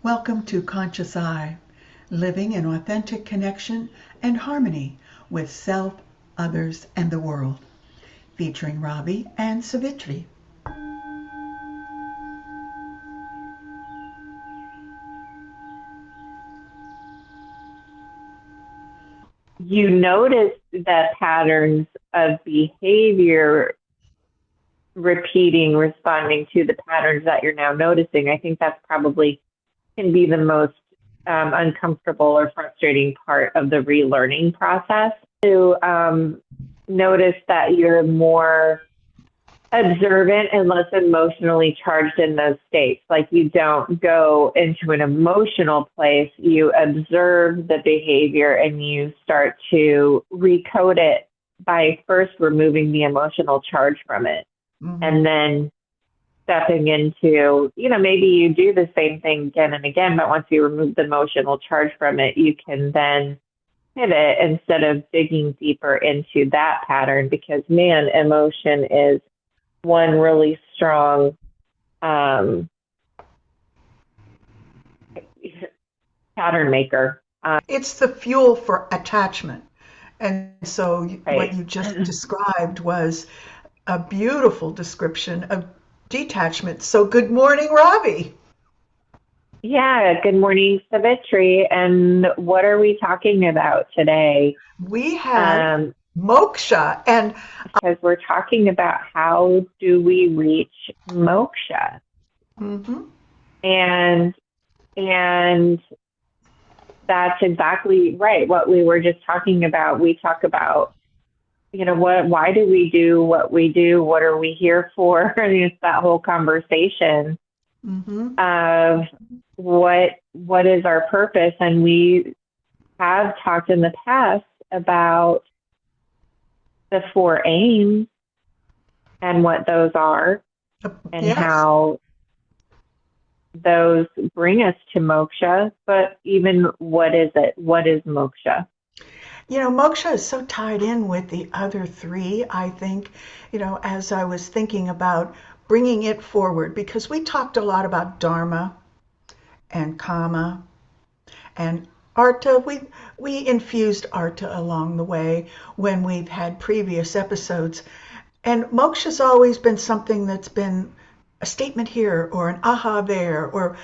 Welcome to Conscious I, living in authentic connection and harmony with self, others, and the world, featuring Ravi and Savitri. You notice the patterns of behavior repeating, responding to the patterns that you're now noticing. I think that's probably can be the most uncomfortable or frustrating part of the relearning process. To notice that you're more observant and less emotionally charged in those states. Like you don't go into an emotional place, you observe the behavior and you start to recode it by first removing the emotional charge from it. Mm-hmm. And then stepping into, maybe you do the same thing again and again, but once you remove the emotional charge from it, you can then pivot instead of digging deeper into that pattern, because emotion is one really strong pattern maker. It's the fuel for attachment. And so Right. What you just described was a beautiful description of detachment. So good morning, Ravi. Yeah, good morning, Savitri. And what are we talking about today? We have Moksha, and because we're talking about how do we reach Moksha. Mm-hmm. And that's exactly right. What we were just talking about. We talk about, why do we do what we do? What are we here for? And it's that whole conversation of what is our purpose. And we have talked in the past about the 4 aims and what those are and how those bring us to moksha. But even what is it? What is moksha? Moksha is so tied in with the other 3, I think, as I was thinking about bringing it forward, because we talked a lot about dharma and kama and artha. We infused artha along the way when we've had previous episodes. And moksha's always been something that's been a statement here or an aha there, or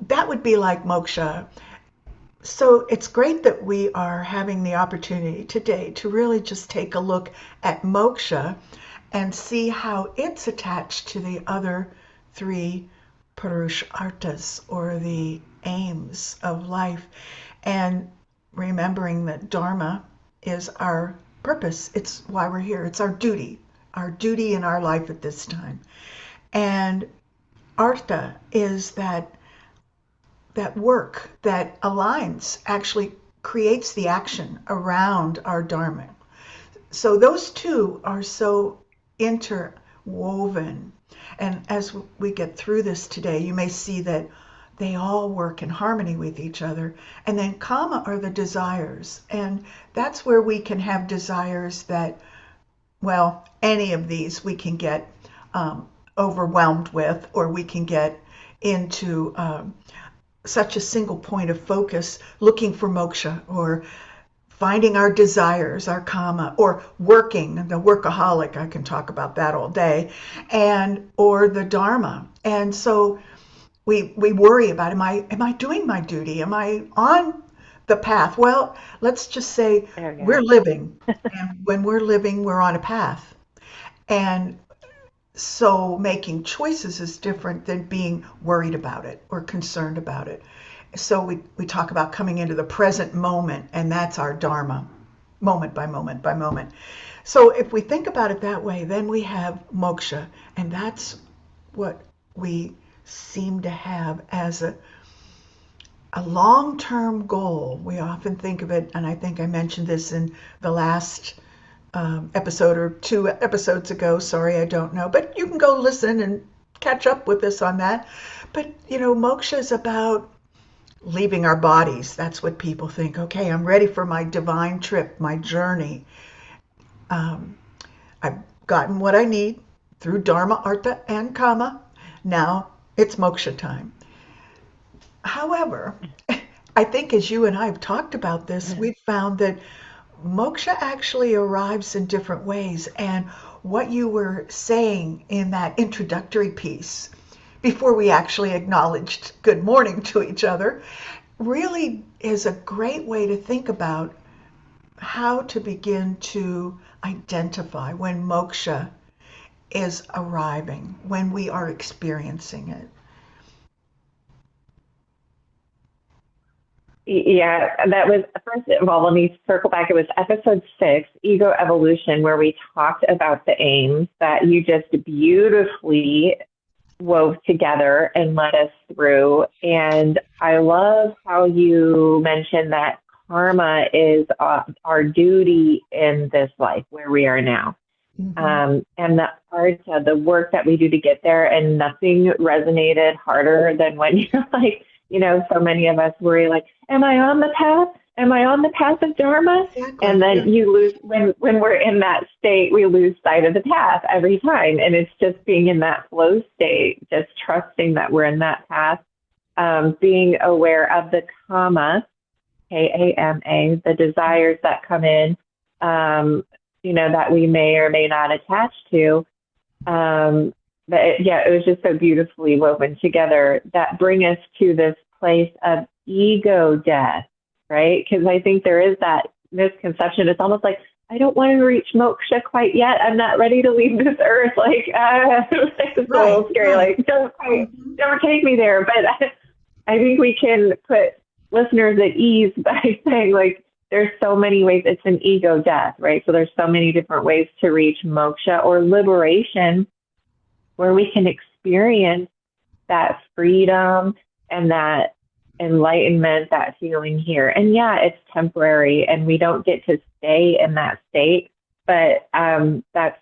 that would be like moksha. So it's great that we are having the opportunity today to really just take a look at moksha and see how it's attached to the other 3 purusharthas, or the aims of life. And remembering that dharma is our purpose. It's why we're here. It's our duty in our life at this time. And artha is that work that aligns, actually creates the action around our dharma. So those 2 are so interwoven. And as we get through this today, you may see that they all work in harmony with each other. And then kama are the desires. And that's where we can have desires that, well, any of these we can get overwhelmed with, or we can get into such a single point of focus, looking for moksha, or finding our desires, our kama, or working, the workaholic, I can talk about that all day, or the dharma. And so we worry about, am I doing my duty? Am I on the path? Well, let's just say we're living. And when we're living, we're on a path. And so making choices is different than being worried about it or concerned about it. So we talk about coming into the present moment, and that's our dharma, moment by moment by moment. So if we think about it that way, then we have moksha, and that's what we seem to have as a long-term goal. We often think of it, and I think I mentioned this in the last episode or 2 episodes ago. Sorry, I don't know. But you can go listen and catch up with us on that. But, moksha is about leaving our bodies. That's what people think. Okay, I'm ready for my divine trip, my journey. I've gotten what I need through dharma, artha, and kama. Now it's moksha time. However, I think as you and I have talked about this, we've found that moksha actually arrives in different ways. And what you were saying in that introductory piece, before we actually acknowledged good morning to each other, really is a great way to think about how to begin to identify when moksha is arriving, when we are experiencing it. Yeah, that was first of all, let me circle back. It was episode 6, Ego Evolution, where we talked about the aims that you just beautifully wove together and led us through. And I love how you mentioned that karma is our duty in this life where we are now. Mm-hmm. And the art, the work that we do to get there, and nothing resonated harder than when you're like, so many of us worry like, am I on the path? Am I on the path of Dharma? Exactly. And Yeah. then you lose, when we're in that state, we lose sight of the path every time. And it's just being in that flow state, just trusting that we're in that path, being aware of the kama, Kama, the desires that come in, that we may or may not attach to. It was just so beautifully woven together that bring us to this place of ego death, right? Because I think there is that misconception. It's almost like, I don't want to reach moksha quite yet. I'm not ready to leave this earth. Like, it's a little scary. Right. Like, don't take me there. But I think we can put listeners at ease by saying, like, there's so many ways. It's an ego death, right? So there's so many different ways to reach moksha or liberation, where we can experience that freedom and that enlightenment, that feeling here. And yeah, it's temporary and we don't get to stay in that state. But that's,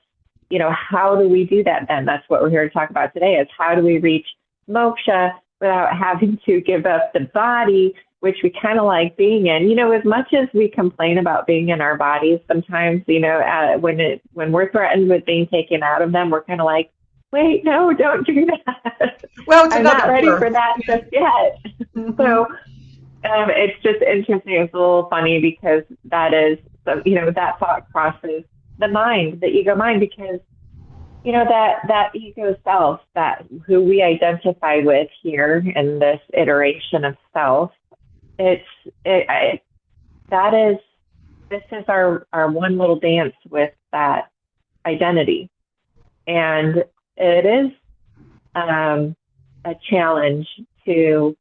how do we do that then? That's what we're here to talk about today, is how do we reach moksha without having to give up the body, which we kind of like being in. As much as we complain about being in our bodies, sometimes, when we're threatened with being taken out of them, we're kind of like, wait, no, don't do that. Well, it's I'm not ready birth. for that just yet. Mm-hmm. So it's just interesting. It's a little funny because that is, that thought crosses the mind, the ego mind, because, that ego self, that who we identify with here in this iteration of self, this is our one little dance with that identity. And it is a challenge to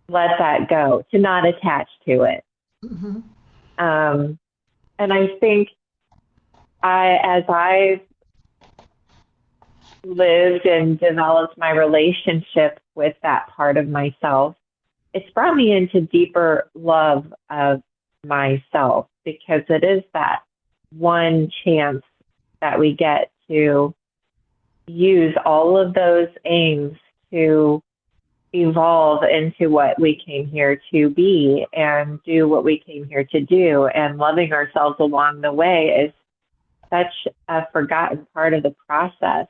let that go, to not attach to it. Mm-hmm. And I think as I've lived and developed my relationship with that part of myself, it's brought me into deeper love of myself, because it is that one chance that we get to use all of those aims to evolve into what we came here to be and do what we came here to do. And loving ourselves along the way is such a forgotten part of the process.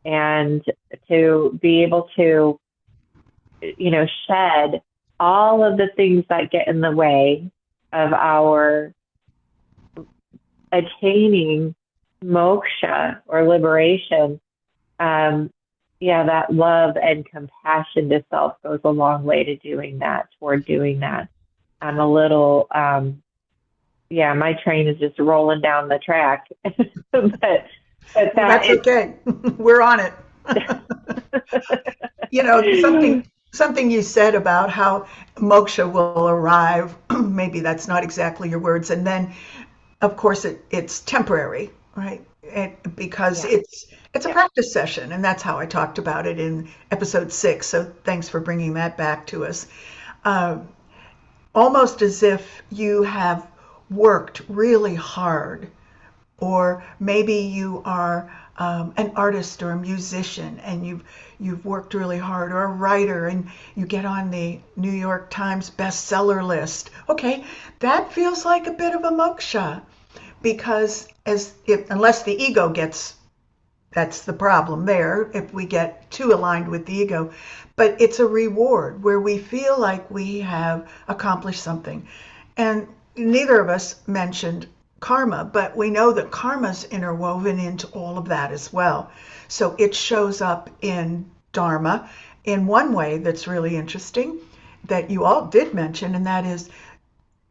And to be able to, shed all of the things that get in the way of our attaining moksha or liberation, that love and compassion to self goes a long way to doing that, toward doing that. I'm a little, my train is just rolling down the track. but That's okay. We're on it. Something you said about how moksha will arrive, maybe that's not exactly your words, and then of course it's temporary, right? Because it's a practice session, and that's how I talked about it in episode 6. So thanks for bringing that back to us. Almost as if you have worked really hard, or maybe you are an artist or a musician and you've worked really hard, or a writer and you get on the New York Times bestseller list. Okay, that feels like a bit of a moksha, because unless the ego gets That's the problem there if we get too aligned with the ego. But it's a reward where we feel like we have accomplished something. And neither of us mentioned karma, but we know that karma's interwoven into all of that as well. So it shows up in dharma in one way that's really interesting that you all did mention, and that is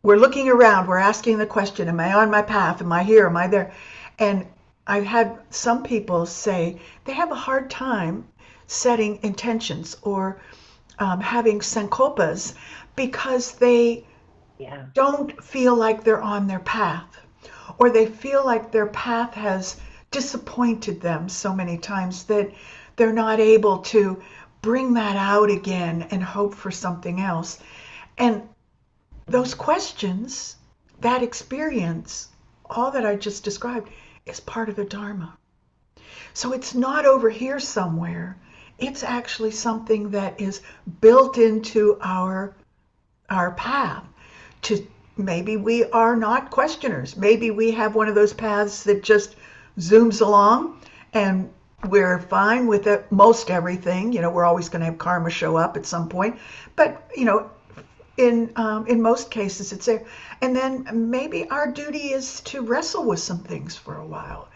we're looking around, we're asking the question, am I on my path? Am I here? Am I there? And I've had some people say they have a hard time setting intentions or having sankalpas because they Yeah. don't feel like they're on their path, or they feel like their path has disappointed them so many times that they're not able to bring that out again and hope for something else. And those questions, that experience, all that I just described, is part of the Dharma. So it's not over here somewhere. It's actually something that is built into our path. To maybe we are not questioners. Maybe we have one of those paths that just zooms along and we're fine with it, most everything. We're always going to have karma show up at some point, but in most cases it's there. And then maybe our duty is to wrestle with some things for a while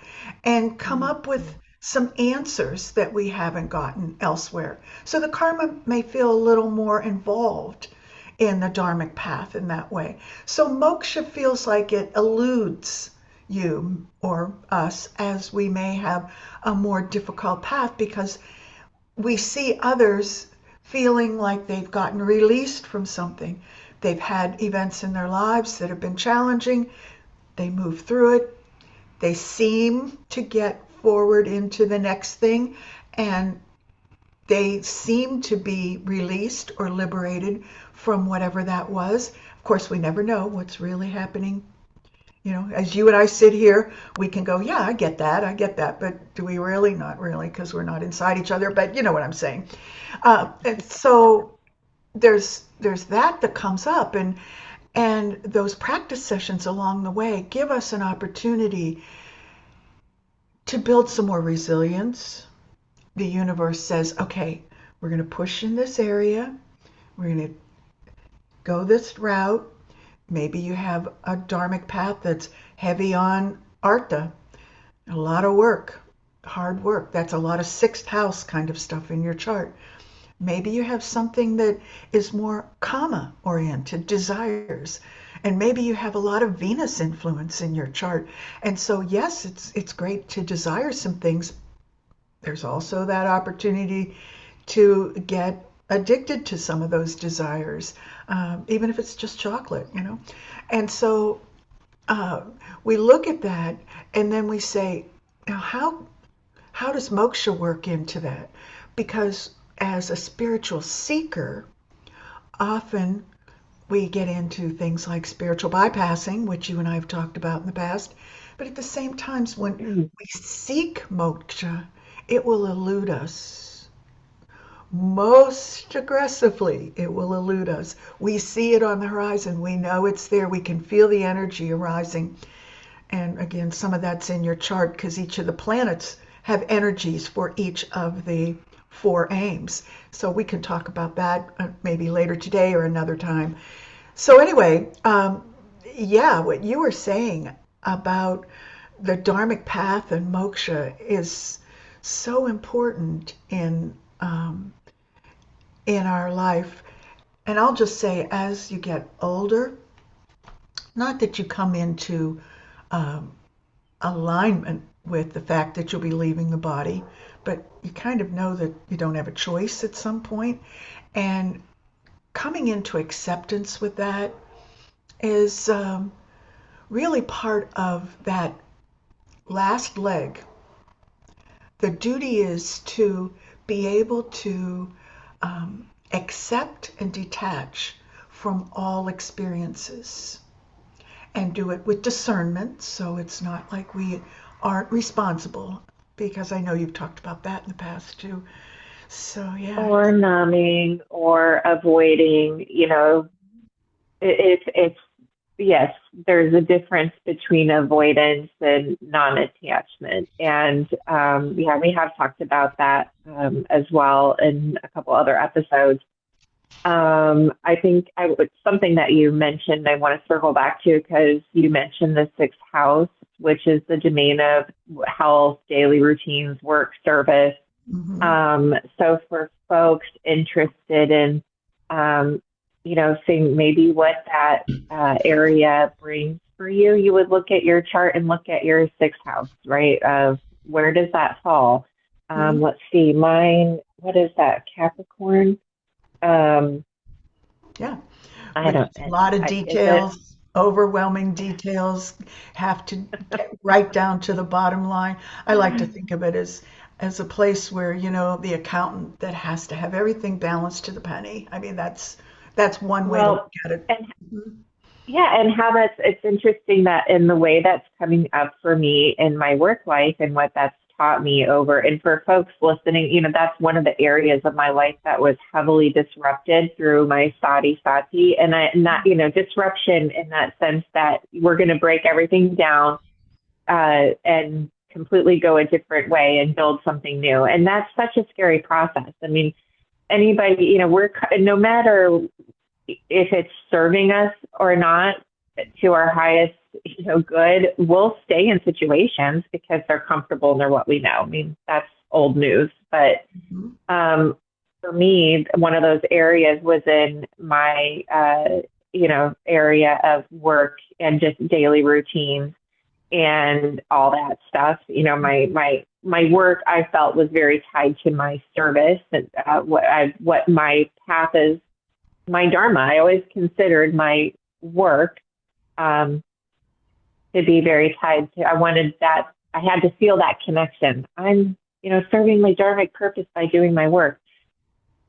and come up with some answers that we haven't gotten elsewhere. So the karma may feel a little more involved in the dharmic path in that way. So moksha feels like it eludes you or us, as we may have a more difficult path because we see others feeling like they've gotten released from something. They've had events in their lives that have been challenging. They move through it. They seem to get forward into the next thing, and they seem to be released or liberated from whatever that was. Of course, we never know what's really happening. As you and I sit here, we can go, yeah, I get that. But do we really? Not really, because we're not inside each other. But you know what I'm saying. And so there's that comes up, and those practice sessions along the way give us an opportunity to build some more resilience. The universe says, okay, we're going to push in this area. We're going to go this route. Maybe you have a dharmic path that's heavy on artha, a lot of work, hard work. That's a lot of sixth house kind of stuff in your chart. Maybe you have something that is more kama oriented, desires. And maybe you have a lot of Venus influence in your chart. And so, yes, it's great to desire some things. There's also that opportunity to get addicted to some of those desires, even if it's just chocolate. And so we look at that and then we say, now how does moksha work into that? Because as a spiritual seeker, often we get into things like spiritual bypassing, which you and I have talked about in the past. But at the same time, when we seek moksha, it will elude us. Most aggressively, it will elude us. We see it on the horizon. We know it's there. We can feel the energy arising. And again, some of that's in your chart because each of the planets have energies for each of the four aims. So we can talk about that maybe later today or another time. So anyway, what you were saying about the dharmic path and moksha is so important in our life. And I'll just say, as you get older, not that you come into alignment with the fact that you'll be leaving the body, but you kind of know that you don't have a choice at some point. And coming into acceptance with that is really part of that last leg. The duty is to be able to accept and detach from all experiences and do it with discernment, so it's not like we aren't responsible, because I know you've talked about that in the past too. So yeah. Or numbing or avoiding, it's yes, there's a difference between avoidance and non-attachment. And yeah, we have talked about that as well in a couple other episodes. I think something that you mentioned, I want to circle back to because you mentioned the sixth house, which is the domain of health, daily routines, work, service. So for folks interested in, seeing maybe what that area brings for you, you would look at your chart and look at your sixth house, right? Of where does that fall? Let's see, mine, what is that, Capricorn? Yeah, I which don't, is a lot of details, overwhelming details, have to get right down to the bottom line. I like to think of it as a place where, the accountant that has to have everything balanced to the penny. I mean, that's one way to well, look at it. and yeah, and how it's interesting that in the way that's coming up for me in my work life and what that's taught me over, and for folks listening, that's one of the areas of my life that was heavily disrupted through my sati, and not, disruption in that sense that we're going to break everything down and completely go a different way and build something new. And that's such a scary process. I mean, anybody, we're, no matter if it's serving us or not to our highest, good, we'll stay in situations because they're comfortable and they're what we know. I mean, that's old news. But for me, one of those areas was in my, area of work and just daily routines and all that stuff. My work I felt was very tied to my service and what my path is, my dharma. I always considered my work to be very tied to. I wanted that. I had to feel that connection. I'm, serving my dharmic purpose by doing my work.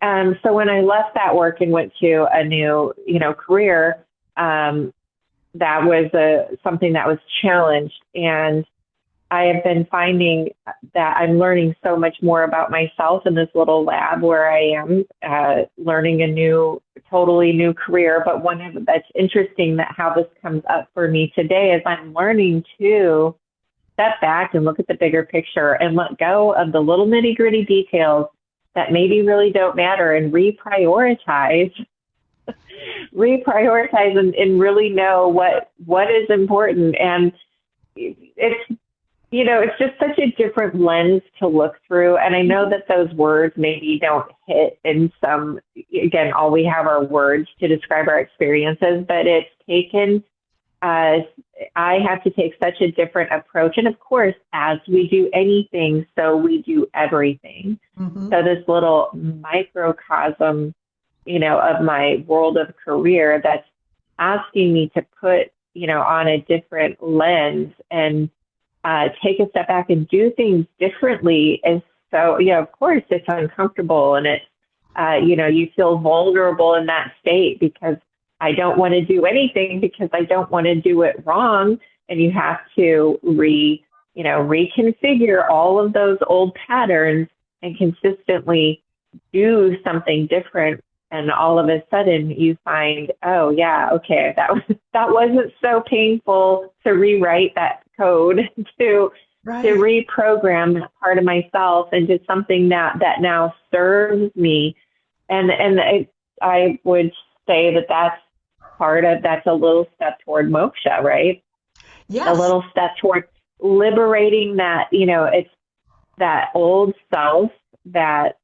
So when I left that work and went to a new, career, that was something that was challenged. And I have been finding that I'm learning so much more about myself in this little lab where I am learning a totally new career. But that's interesting that how this comes up for me today is I'm learning to step back and look at the bigger picture and let go of the little nitty gritty details that maybe really don't matter and reprioritize and really know what is important. And it's just such a different lens to look through. And I know that those words maybe don't hit in some, again, all we have are words to describe our experiences, but it's taken, I have to take such a different approach. And of course, as we do anything, so we do everything. So this little microcosm, of my world of career that's asking me to put, on a different lens and take a step back and do things differently. And so, of course, it's uncomfortable and it's, you feel vulnerable in that state because I don't want to do anything because I don't want to do it wrong. And you have to reconfigure all of those old patterns and consistently do something different. And all of a sudden you find, oh yeah, okay, that wasn't so painful to rewrite that code, to reprogram that part of myself into something that now serves me. And I would say that's a little step toward moksha, right? Yes. A little step toward liberating that, it's that old self that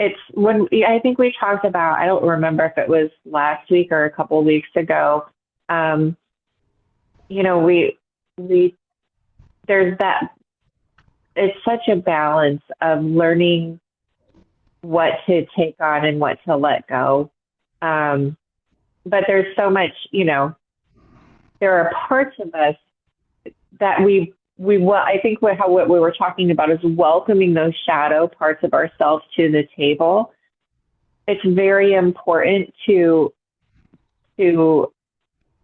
it's when I think we talked about, I don't remember if it was last week or a couple of weeks ago. There's that, it's such a balance of learning what to take on and what to let go. But there's so much, there are parts of us that I think what we were talking about is welcoming those shadow parts of ourselves to the table. It's very important to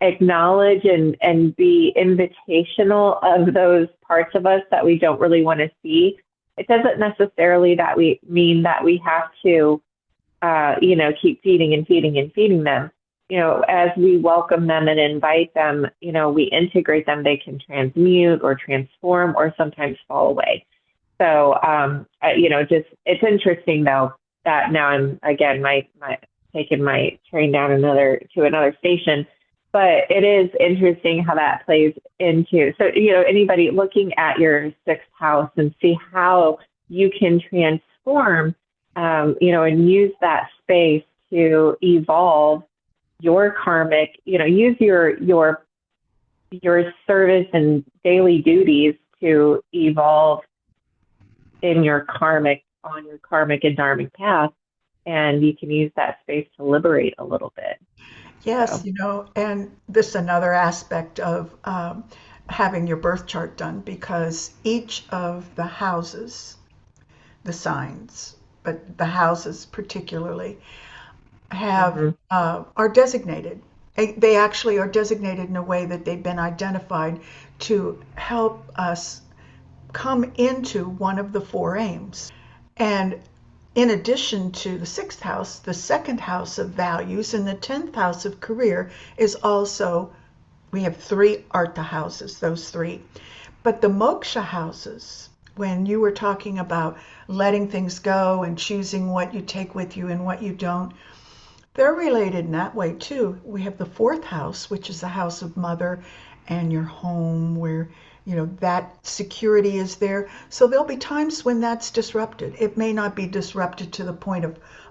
acknowledge and be invitational of those parts of us that we don't really want to see. It doesn't necessarily mean that we have to, keep feeding and feeding and feeding them. as we welcome them and invite them, we integrate them, they can transmute or transform or sometimes fall away. So, just, it's interesting though, that now I'm, again, my taking my train down to another station, but it is interesting how that plays into, so, anybody looking at your sixth house and see how you can transform, and use that space to evolve your karmic, use your service and daily duties to evolve on your karmic and dharmic path. And you can use that space to liberate a little bit. Yes, So, and this is another aspect of having your birth chart done, because each of the houses, the signs, but the houses particularly, have mhm. are designated. They actually are designated in a way that they've been identified to help us come into one of the four aims. And in addition to the sixth house, the second house of values and the 10th house of career is also, we have three artha houses, those three. But the moksha houses, when you were talking about letting things go and choosing what you take with you and what you don't, they're related in that way too. We have the fourth house, which is the house of mother and your home, where that security is there. So there'll be times when that's disrupted. It may not be disrupted to the point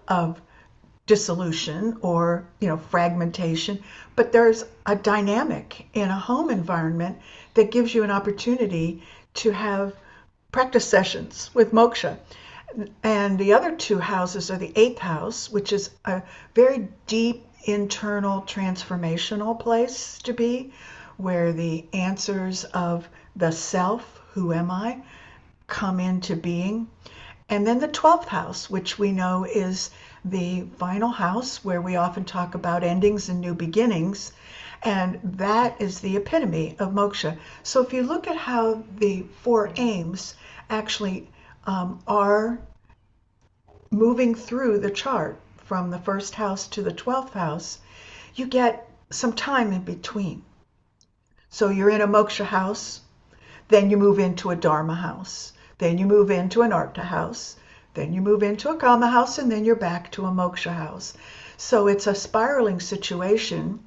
of dissolution or fragmentation, but there's a dynamic in a home environment that gives you an opportunity to have practice sessions with moksha. And the other two houses are the eighth house, which is a very deep internal transformational place to be, where the answers of the self, who am I, come into being. And then the 12th house, which we know is the final house, where we often talk about endings and new beginnings. And that is the epitome of moksha. So if you look at how the four aims actually are moving through the chart from the first house to the 12th house, you get some time in between. So you're in a moksha house, then you move into a dharma house, then you move into an artha house, then you move into a kama house, and then you're back to a moksha house. So it's a spiraling situation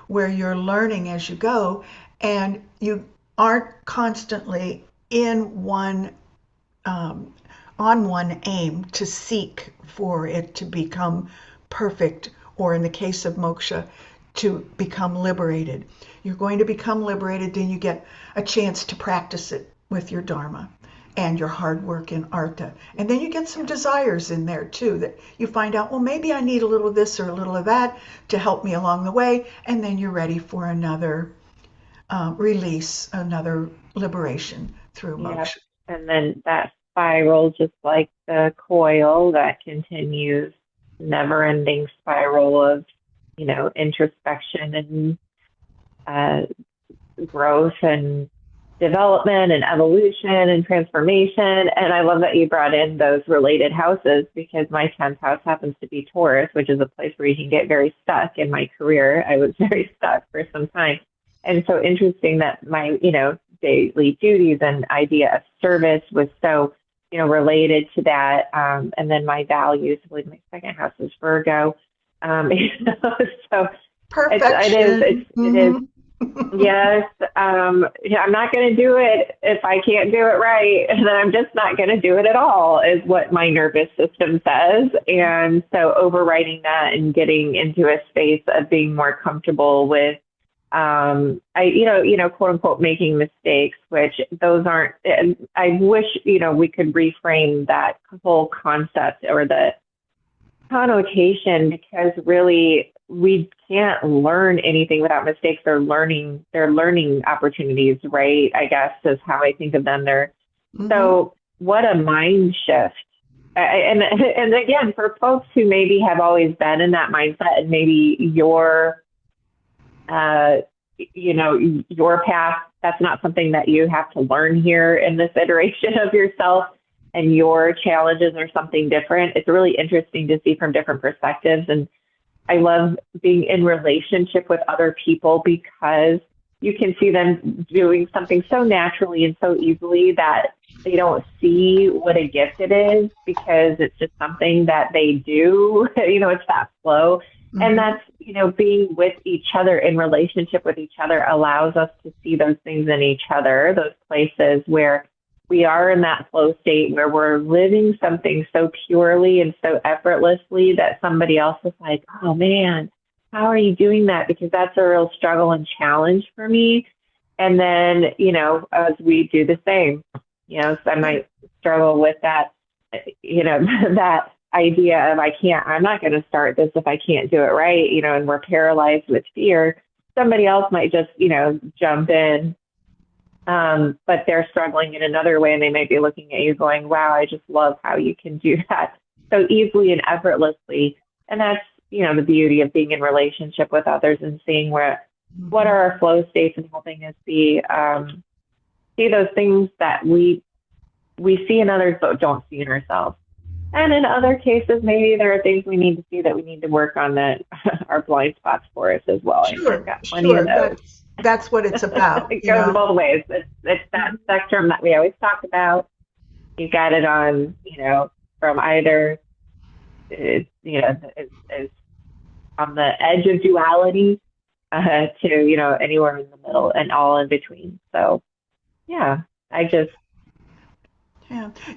where you're learning as you go, and you aren't constantly in one on one aim to seek for it to become perfect, or in the case of moksha, to become liberated. You're going to become liberated, then you get a chance to practice it with your dharma and your hard work in artha. And then you get some desires in there too, that you find out, well, maybe I need a little of this or a little of that to help me along the way. And then you're ready for another release, another liberation through Yeah. moksha. And then that spiral, just like the coil that continues, never ending spiral of, introspection and growth and development and evolution and transformation. And I love that you brought in those related houses, because my 10th house happens to be Taurus, which is a place where you can get very stuck. In my career, I was very stuck for some time. And so interesting that my, daily duties and idea of service was so, related to that. And then my values, I believe my second house is Virgo. So Perfection. it is, yes. I'm not going to do it if I can't do it right. And then I'm just not going to do it at all, is what my nervous system says. And so overriding that and getting into a space of being more comfortable with, quote unquote, making mistakes, which those aren't, I wish, we could reframe that whole concept or the connotation, because really we can't learn anything without mistakes. They're learning opportunities, right? I guess is how I think of them. So what a mind shift. And again, for folks who maybe have always been in that mindset, and maybe your path, that's not something that you have to learn here in this iteration of yourself, and your challenges are something different. It's really interesting to see from different perspectives. And I love being in relationship with other people because you can see them doing something so naturally and so easily that they don't see what a gift it is because it's just something that they do. It's that flow. And Mm-hmm. that's, being with each other in relationship with each other allows us to see those things in each other, those places where we are in that flow state where we're living something so purely and so effortlessly that somebody else is like, oh man, how are you doing that? Because that's a real struggle and challenge for me. And then, as we do the same, so I might struggle with that, that idea of I'm not going to start this if I can't do it right, and we're paralyzed with fear. Somebody else might just, jump in, but they're struggling in another way, and they might be looking at you going, wow, I just love how you can do that so easily and effortlessly. And that's, the beauty of being in relationship with others and seeing what are our flow states and helping us see those things that we see in others but don't see in ourselves. And in other cases, maybe there are things we need to see that we need to work on that are blind spots for us as well. I've Sure, got plenty of sure. those. That's what it's about, It goes both ways. It's that spectrum that we always talk about. You got it on, from either, is on the edge of duality to, anywhere in the middle and all in between. So, yeah, Yeah.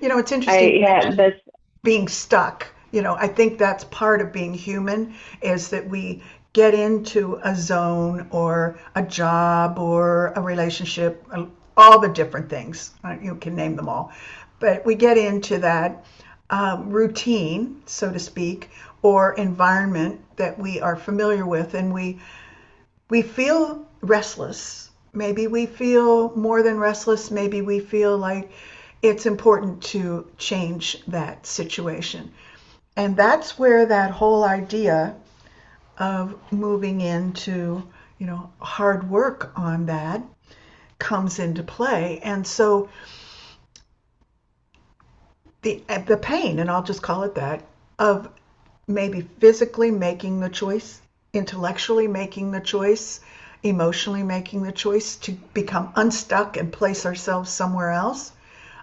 It's interesting you mentioned this, being stuck. I think that's part of being human is that we get into a zone or a job or a relationship, all the different things. You can name them all. But we get into that routine, so to speak, or environment that we are familiar with, and we feel restless. Maybe we feel more than restless. Maybe we feel like it's important to change that situation. And that's where that whole idea of moving into, hard work on that comes into play. And so the pain, and I'll just call it that, of maybe physically making the choice, intellectually making the choice, emotionally making the choice to become unstuck and place ourselves somewhere else.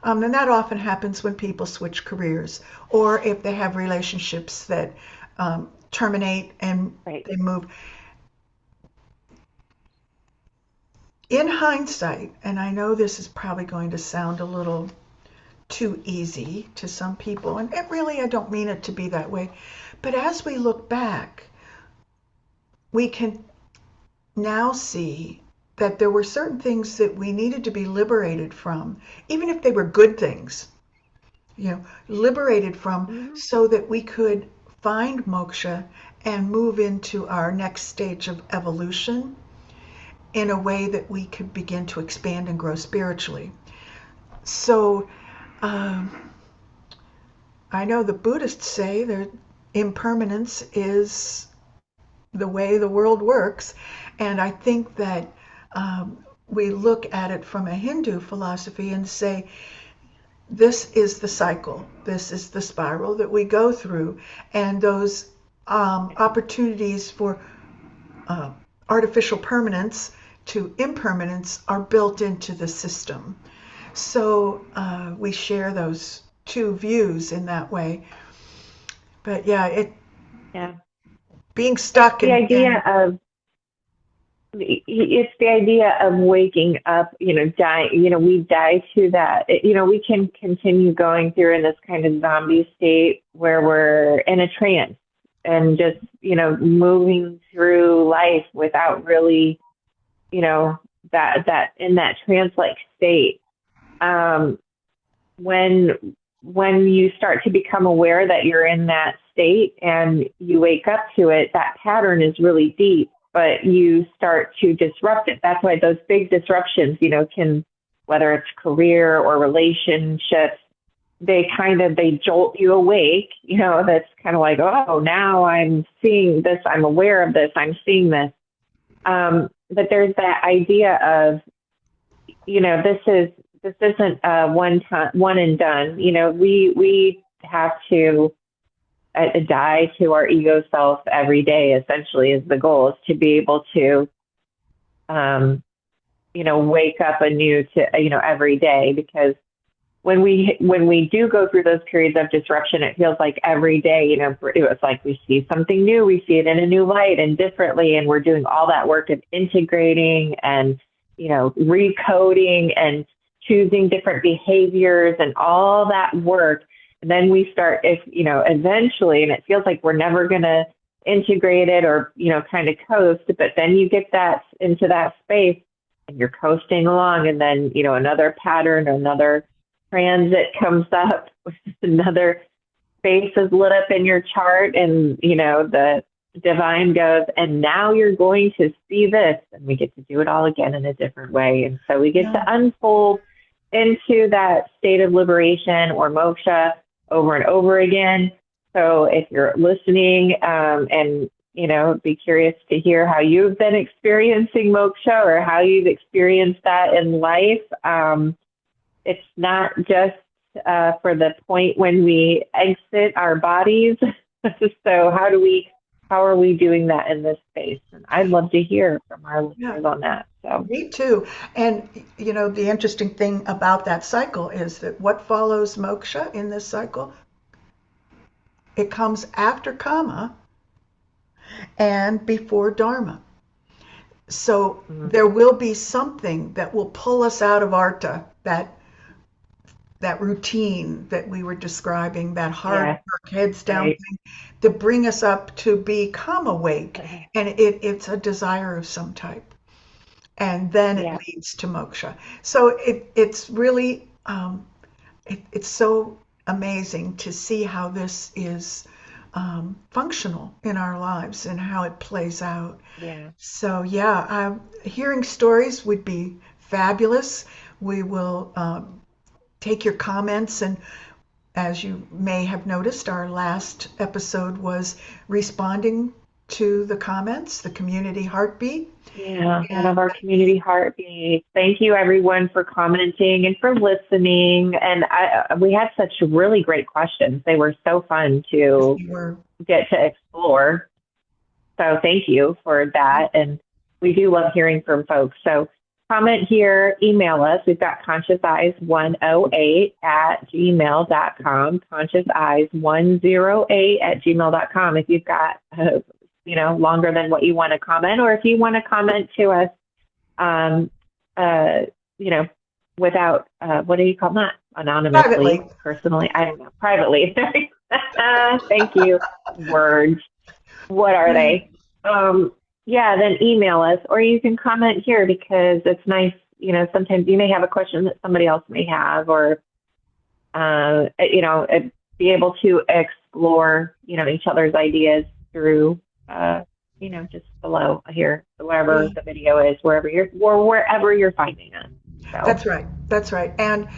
And that often happens when people switch careers or if they have relationships that terminate and right. they move. In hindsight, and I know this is probably going to sound a little too easy to some people, and I don't mean it to be that way, but as we look back, we can now see that there were certain things that we needed to be liberated from, even if they were good things, liberated from Mm-hmm. so that we could find moksha and move into our next stage of evolution in a way that we could begin to expand and grow spiritually. So I know the Buddhists say that impermanence is the way the world works. And I think that we look at it from a Hindu philosophy and say, this is the cycle, this is the spiral that we go through. And those opportunities for artificial permanence to impermanence are built into the system. So we share those two views in that way. But yeah, Yeah. being It's stuck the and idea of waking up, die, we die to that. We can continue going through in this kind of zombie state where we're in a trance and just, moving through life without really, that in that trance-like state. When you start to become aware that you're in that state and you wake up to it, that pattern is really deep, but you start to disrupt it. That's why those big disruptions, can, whether it's career or relationships, they jolt you awake, that's kind of like, oh, now I'm seeing this, I'm aware of this, I'm seeing this. But there's that idea of, this isn't one and done. We have to die to our ego self every day, essentially, is the goal, is to be able to, wake up anew to, every day. Because when we do go through those periods of disruption, it feels like every day, it's like we see something new, we see it in a new light and differently, and we're doing all that work of integrating and, recoding and choosing different behaviors and all that work. And then we start, eventually, and it feels like we're never going to integrate it or, kind of coast, but then you get that into that space and you're coasting along, and then, another pattern or another transit comes up, another space is lit up in your chart, and, the divine goes, and now you're going to see this, and we get to do it all again in a different way. And so we get to unfold into that state of liberation or moksha over and over again. So if you're listening, and, be curious to hear how you've been experiencing moksha or how you've experienced that in life. It's not just for the point when we exit our bodies. So how are we doing that in this space? And I'd love to hear from our listeners on that. So me too. And the interesting thing about that cycle is that what follows moksha in this cycle, it comes after kama and before dharma. So there will be something that will pull us out of artha, that routine that we were describing, that hard work, heads down thing, to bring us up to become awake. And it's a desire of some type. And then it leads to moksha. So it's really, it's so amazing to see how this is functional in our lives and how it plays out. So hearing stories would be fabulous. We will take your comments, and as you may have noticed, our last episode was responding to the comments, the community heartbeat. One of our community heartbeats. Thank you, everyone, for commenting and for listening. And we had such really great questions. They were so fun to get to explore. So thank you for that. And we do love hearing from folks. So comment here, email us. We've got consciouseyes108@gmail.com, consciouseyes108@gmail.com. If you've got, longer than what you want to comment, or if you want to comment to us, without, what do you call that? Anonymously, personally, I don't know, privately. Thank you. Words. What are they? Then email us, or you can comment here, because it's nice. Sometimes you may have a question that somebody else may have, or, be able to explore, each other's ideas through, just below here, wherever the video is, wherever you're finding it. So. That's right. And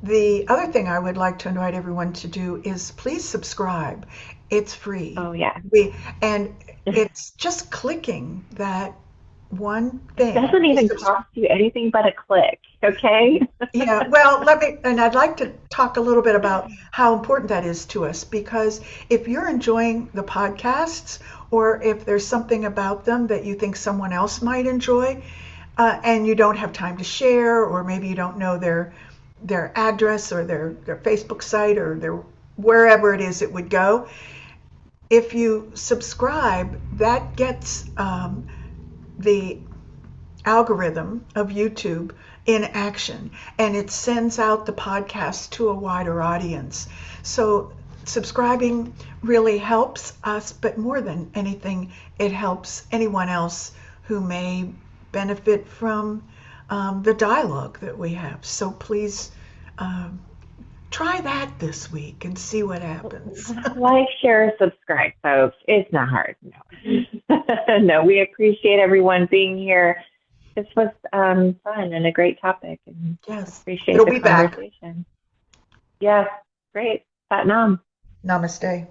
the other thing I would like to invite everyone to do is please subscribe. It's free. Oh, yeah. And it's just clicking that one thing. It doesn't even cost you anything but a click, okay? Well, I'd like to talk a little bit about how important that is to us, because if you're enjoying the podcasts, or if there's something about them that you think someone else might enjoy, and you don't have time to share, or maybe you don't know their address or their Facebook site or their wherever it is it would go, if you subscribe, that gets the algorithm of YouTube in action, and it sends out the podcast to a wider audience. So subscribing really helps us, but more than anything, it helps anyone else who may benefit from the dialogue that we have. So please try that this week and see what happens. Like, share, subscribe, folks. It's not hard. No. No, we appreciate everyone being here. This was fun and a great topic. And appreciate the conversation. Yes, great. Satnam. Namaste.